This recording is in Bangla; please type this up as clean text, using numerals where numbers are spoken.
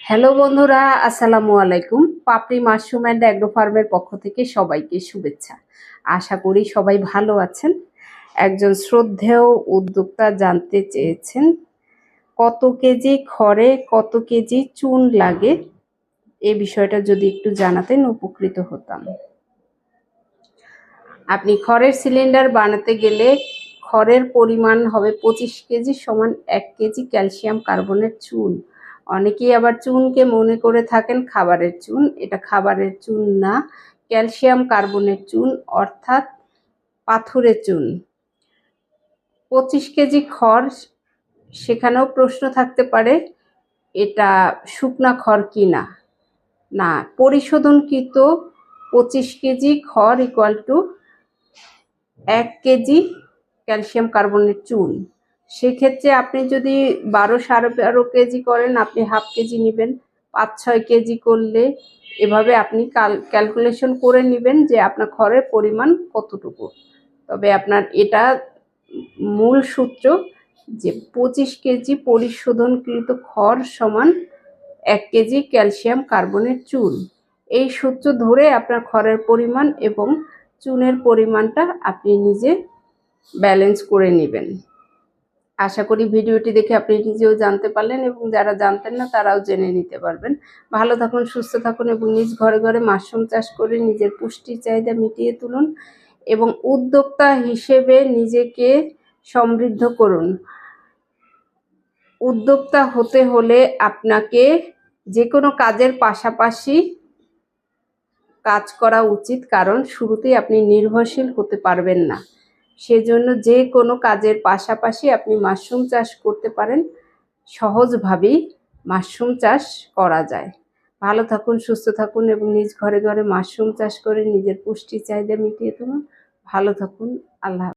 হ্যালো বন্ধুরা, আসসালামু আলাইকুম। পাপড়ি মাশরুম অ্যান্ড অ্যাগ্রো ফার্মের পক্ষ থেকে সবাইকে শুভেচ্ছা। আশা করি সবাই ভালো আছেন। একজন শ্রদ্ধেয় উদ্যোক্তা জানতে চেয়েছেন কত কেজি খড়ে কত কেজি চুন লাগে, এই বিষয়টা যদি একটু জানাতেন উপকৃত হতাম। আপনি খড়ের সিলিন্ডার বানাতে গেলে খড়ের পরিমাণ হবে 25 কেজি সমান 1 কেজি ক্যালসিয়াম কার্বনেট চুন। অনেকেই আবার চুনকে মনে করে থাকেন খাবারের চুন। এটা খাবারের চুন না, ক্যালসিয়াম কার্বনেট চুন অর্থাৎ পাথুরে চুন। 25 কেজি খড়, সেখানেও প্রশ্ন থাকতে পারে এটা শুকনা খড় কি না। না, পরিশোধনকৃত 25 কেজি খড় equal to 1 KG calcium carbonate চুন। সেক্ষেত্রে আপনি যদি 12-12.5 কেজি করেন, আপনি হাফ কেজি নেবেন। 5-6 কেজি করলে এভাবে আপনি ক্যালকুলেশন করে নেবেন যে আপনার খড়ের পরিমাণ কতটুকু। তবে আপনার এটা মূল সূত্র যে 25 কেজি পরিশোধনকৃত খড় সমান 1 কেজি ক্যালসিয়াম কার্বনেট চুন। এই সূত্র ধরে আপনার খড়ের পরিমাণ এবং চুনের পরিমাণটা আপনি নিজে ব্যালেন্স করে নেবেন। আশা করি ভিডিওটি দেখে আপনি নিজেও জানতে পারলেন এবং যারা জানতেন না তারাও জেনে নিতে পারবেন। ভালো থাকুন, সুস্থ থাকুন এবং নিজ ঘরে ঘরে মাশরুম চাষ করে নিজের পুষ্টির চাহিদা মিটিয়ে তুলুন এবং উদ্যোক্তা হিসেবে নিজেকে সমৃদ্ধ করুন। উদ্যোক্তা হতে হলে আপনাকে যে কোনো কাজের পাশাপাশি কাজ করা উচিত, কারণ শুরুতেই আপনি নির্ভরশীল হতে পারবেন না। সেজন্য যে কোনো কাজের পাশাপাশি আপনি মাশরুম চাষ করতে পারেন। সহজভাবেই মাশরুম চাষ করা যায়। ভালো থাকুন, সুস্থ থাকুন এবং নিজ ঘরে ঘরে মাশরুম চাষ করে নিজের পুষ্টির চাহিদা মিটিয়ে তুলুন। ভালো থাকুন। আল্লাহ।